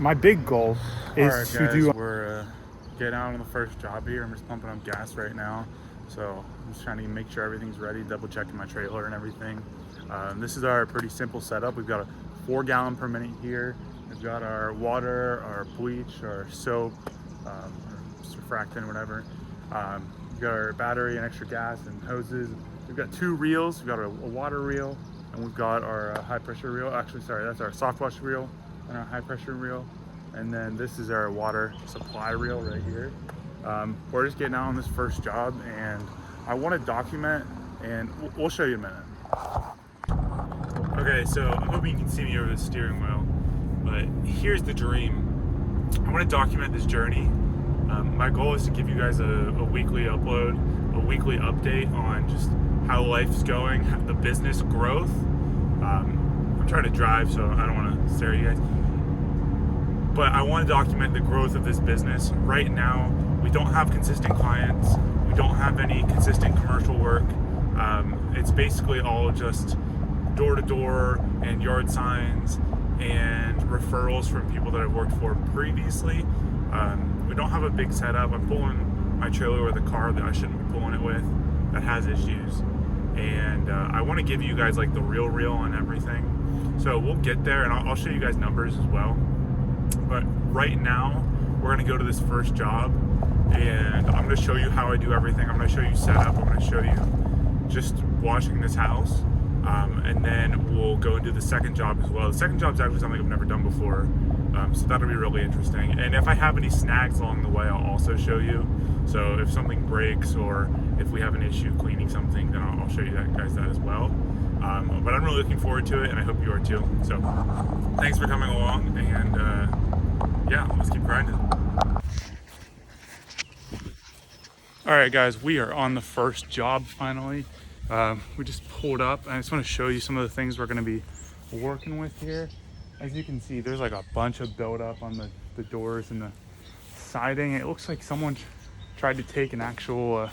my big goal All is right, to guys, do. we're getting out on the first job here. I'm just pumping up gas right now. So I'm just trying to make sure everything's ready, double checking my trailer and everything. This is our pretty simple setup. We've got a 4 gallon per minute here. We've got our water, our bleach, our soap, or surfactant, whatever. We've got our battery and extra gas and hoses. We've got 2 reels. We've got a water reel, and we've got our high pressure reel. Actually, sorry, that's our soft wash reel and our high pressure reel. And then this is our water supply reel right here. We're just getting out on this first job, and I want to document, and we'll show you in a minute. Okay, so I'm hoping you can see me over the steering wheel, but here's the dream. I want to document this journey. My goal is to give you guys a weekly upload, a weekly update on just how life's going, the business growth. I'm trying to drive, so I don't want to stare at you guys. But I want to document the growth of this business. Right now, we don't have consistent clients. We don't have any consistent commercial work. It's basically all just door to door and yard signs and referrals from people that I've worked for previously. We don't have a big setup. I'm pulling my trailer with a car that I shouldn't be pulling it with that has issues. And I want to give you guys like the real on everything. So we'll get there, and I'll show you guys numbers as well. But right now, we're gonna go to this first job, and I'm gonna show you how I do everything. I'm gonna show you setup. I'm gonna show you just washing this house, and then we'll go and do the second job as well. The second job is actually something I've never done before, so that'll be really interesting. And if I have any snags along the way, I'll also show you. So if something breaks or if we have an issue cleaning something, then I'll show you guys that as well. But I'm really looking forward to it, and I hope you are too. So thanks for coming along, and yeah, let's keep grinding. All right, guys, we are on the first job finally. We just pulled up, and I just want to show you some of the things we're going to be working with here. As you can see, there's like a bunch of buildup on the doors and the siding. It looks like someone tried to take an actual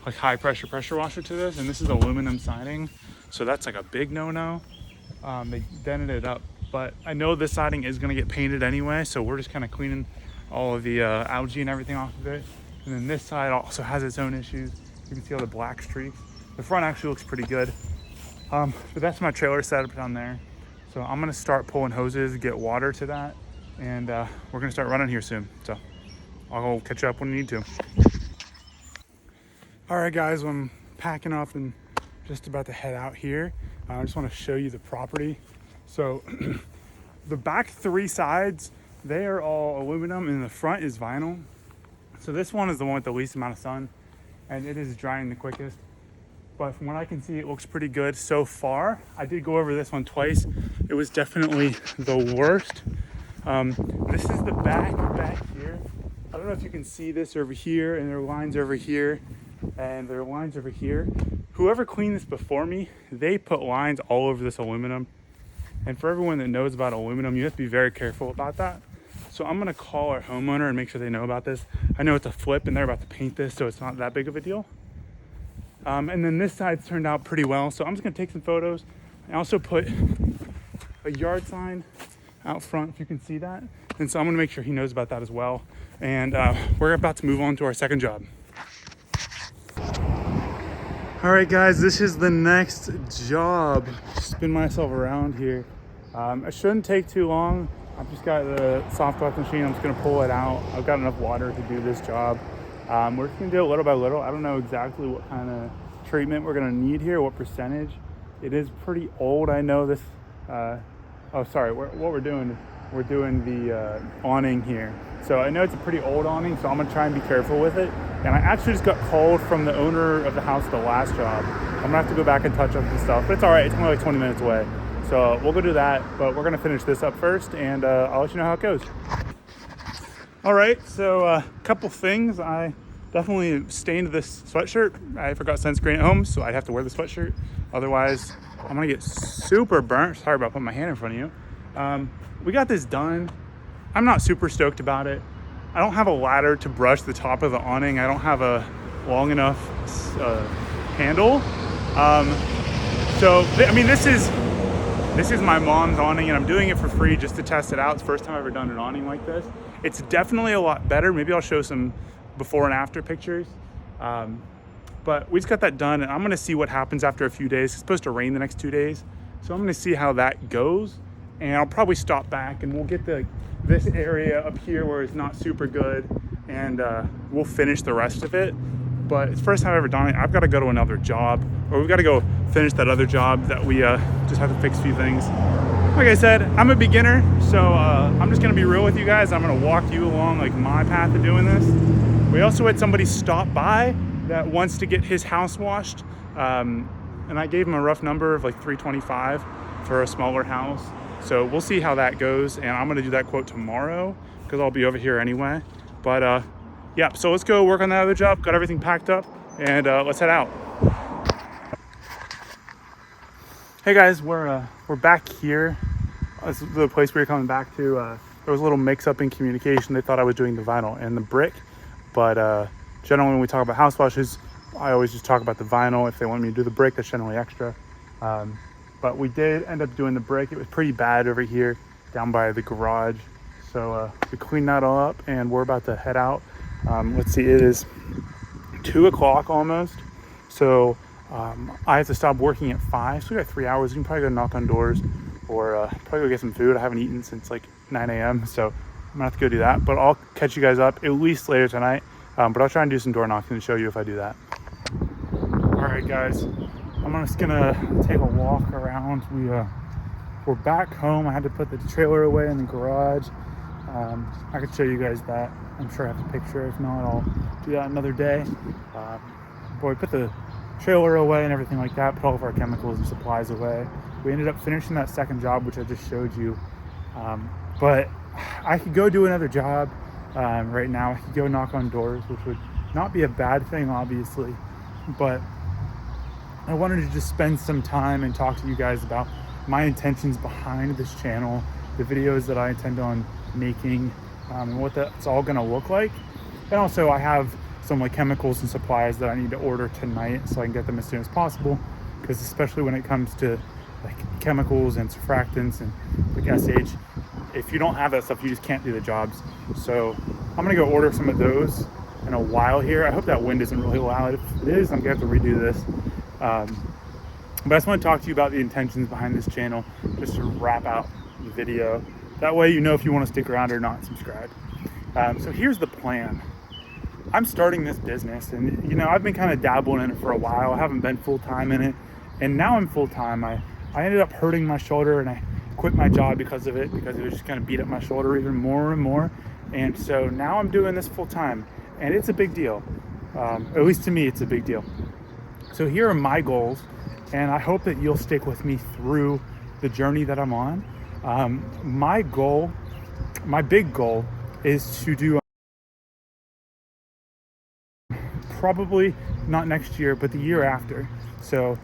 like high pressure washer to this, and this is aluminum siding, so that's like a big no-no. They dented it up, but I know this siding is going to get painted anyway, so we're just kind of cleaning all of the algae and everything off of it. And then this side also has its own issues. You can see all the black streaks. The front actually looks pretty good, but that's my trailer setup down there. So I'm going to start pulling hoses, get water to that, and we're going to start running here soon. So I'll catch up when I need to. All right, guys, I'm packing up and just about to head out here. I just want to show you the property. So the back 3 sides, they are all aluminum, and the front is vinyl. So this one is the one with the least amount of sun, and it is drying the quickest. But from what I can see, it looks pretty good so far. I did go over this one twice. It was definitely the worst. This is the back here. I don't know if you can see this over here, and there are lines over here, and there are lines over here. Whoever cleaned this before me, they put lines all over this aluminum. And for everyone that knows about aluminum, you have to be very careful about that. So I'm gonna call our homeowner and make sure they know about this. I know it's a flip and they're about to paint this, so it's not that big of a deal. And then this side's turned out pretty well. So I'm just gonna take some photos. I also put a yard sign out front, if you can see that. And so I'm gonna make sure he knows about that as well. And we're about to move on to our second job. All right, guys, this is the next job. Spin myself around here. It shouldn't take too long. I've just got the soft wash machine. I'm just gonna pull it out. I've got enough water to do this job. We're just gonna do it little by little. I don't know exactly what kind of treatment we're gonna need here, what percentage. It is pretty old. I know this, what we're doing is we're doing the awning here. So I know it's a pretty old awning, so I'm gonna try and be careful with it. And I actually just got called from the owner of the house the last job. I'm gonna have to go back and touch up some stuff, but it's all right. It's only like 20 minutes away. So we'll go do that, but we're gonna finish this up first, and I'll let you know how it goes. All right, so a couple things. I definitely stained this sweatshirt. I forgot sunscreen at home, so I'd have to wear the sweatshirt. Otherwise, I'm gonna get super burnt. Sorry about putting my hand in front of you. We got this done. I'm not super stoked about it. I don't have a ladder to brush the top of the awning. I don't have a long enough handle. This is This is my mom's awning, and I'm doing it for free just to test it out. It's the first time I've ever done an awning like this. It's definitely a lot better. Maybe I'll show some before and after pictures. But we just got that done, and I'm gonna see what happens after a few days. It's supposed to rain the next 2 days. So I'm gonna see how that goes. And I'll probably stop back and we'll get this area up here where it's not super good, and we'll finish the rest of it. But it's the first time I've ever done it. I've got to go to another job, or we've got to go finish that other job that we just have to fix a few things. Like I said, I'm a beginner, so I'm just gonna be real with you guys. I'm gonna walk you along like my path of doing this. We also had somebody stop by that wants to get his house washed, and I gave him a rough number of like $325 for a smaller house. So we'll see how that goes, and I'm gonna do that quote tomorrow because I'll be over here anyway. But yeah, so let's go work on that other job. Got everything packed up, and let's head out. Hey guys, we're back here. This is the place we were coming back to. There was a little mix-up in communication. They thought I was doing the vinyl and the brick, but generally when we talk about house washes, I always just talk about the vinyl. If they want me to do the brick, that's generally extra. But we did end up doing the brick. It was pretty bad over here down by the garage. So we cleaned that all up, and we're about to head out. Let's see, it is 2 o'clock almost. So I have to stop working at 5. So we got 3 hours. We can probably go knock on doors, or probably go get some food. I haven't eaten since like 9 a.m. So I'm gonna have to go do that. But I'll catch you guys up at least later tonight. But I'll try and do some door knocking to show you if I do that. All right, guys. I'm just gonna take a walk around. We're back home. I had to put the trailer away in the garage. I could show you guys that. I'm sure I have a picture. If not, I'll do that another day. But we put the trailer away and everything like that, put all of our chemicals and supplies away. We ended up finishing that second job, which I just showed you. But I could go do another job right now. I could go knock on doors, which would not be a bad thing, obviously. But I wanted to just spend some time and talk to you guys about my intentions behind this channel, the videos that I intend on making, and what that's all gonna look like. And also I have some like chemicals and supplies that I need to order tonight so I can get them as soon as possible, because especially when it comes to like chemicals and surfactants and like SH, if you don't have that stuff, you just can't do the jobs. So I'm gonna go order some of those in a while here. I hope that wind isn't really loud. If it is, I'm gonna have to redo this. But I just want to talk to you about the intentions behind this channel, just to wrap out the video. That way you know if you want to stick around or not subscribe. So here's the plan. I'm starting this business, and you know, I've been kind of dabbling in it for a while. I haven't been full-time in it, and now I'm full-time. I ended up hurting my shoulder, and I quit my job because of it, because it was just going to beat up my shoulder even more and more. And so now I'm doing this full-time, and it's a big deal. At least to me, it's a big deal. So here are my goals, and I hope that you'll stick with me through the journey that I'm on. My big goal is to do probably not next year, but the year after. So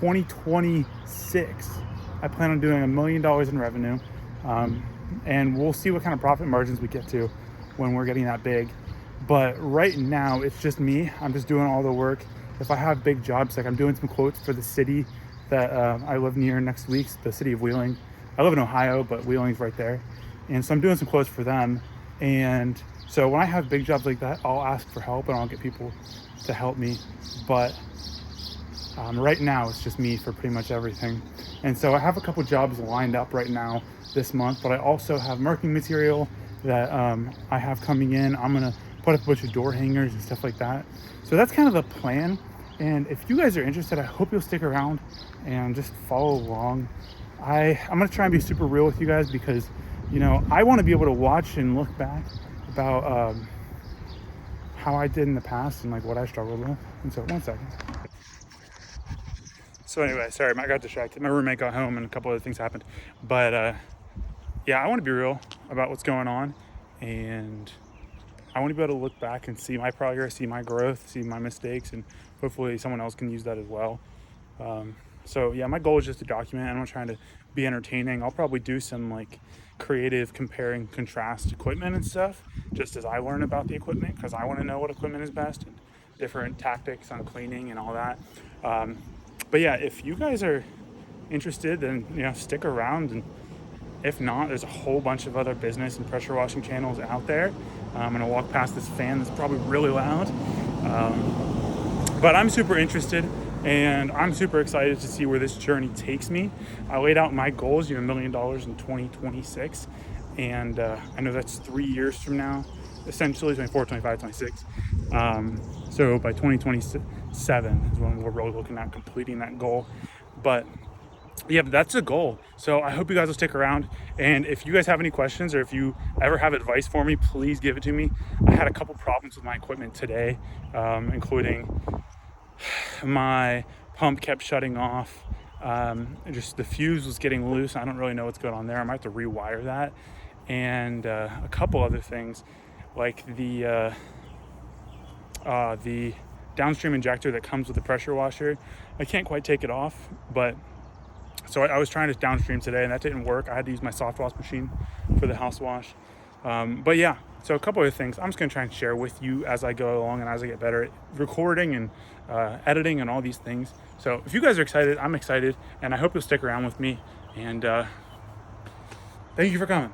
2026, I plan on doing $1 million in revenue. And we'll see what kind of profit margins we get to when we're getting that big. But right now, it's just me. I'm just doing all the work. If I have big jobs, like I'm doing some quotes for the city that I live near next week, the city of Wheeling. I live in Ohio, but Wheeling's right there. And so I'm doing some quotes for them. And so when I have big jobs like that, I'll ask for help and I'll get people to help me. But right now, it's just me for pretty much everything. And so I have a couple jobs lined up right now this month, but I also have marketing material that I have coming in. I'm gonna put up a bunch of door hangers and stuff like that. So that's kind of the plan. And if you guys are interested, I hope you'll stick around and just follow along. I'm gonna try and be super real with you guys, because you know, I want to be able to watch and look back about how I did in the past and like what I struggled with. And so, one second. So anyway, sorry, I got distracted. My roommate got home and a couple other things happened. But yeah, I want to be real about what's going on, and I want to be able to look back and see my progress, see my growth, see my mistakes, and hopefully someone else can use that as well. So yeah, my goal is just to document. I'm not trying to be entertaining. I'll probably do some like creative compare and contrast equipment and stuff, just as I learn about the equipment, because I want to know what equipment is best and different tactics on cleaning and all that. But yeah, if you guys are interested, then stick around, and if not, there's a whole bunch of other business and pressure washing channels out there. I'm gonna walk past this fan that's probably really loud, but I'm super interested, and I'm super excited to see where this journey takes me. I laid out my goals, $1 million in 2026, and I know that's 3 years from now, essentially 24, 25, 26. So by 2027 is when we're really looking at completing that goal. But yeah, that's a goal. So I hope you guys will stick around. And if you guys have any questions, or if you ever have advice for me, please give it to me. I had a couple problems with my equipment today, including my pump kept shutting off. Just the fuse was getting loose. I don't really know what's going on there. I might have to rewire that. And a couple other things, like the downstream injector that comes with the pressure washer. I can't quite take it off, but so I was trying to downstream today, and that didn't work. I had to use my soft wash machine for the house wash. But yeah, so a couple of things I'm just gonna try and share with you as I go along and as I get better at recording and editing and all these things. So if you guys are excited, I'm excited, and I hope you'll stick around with me. And thank you for coming.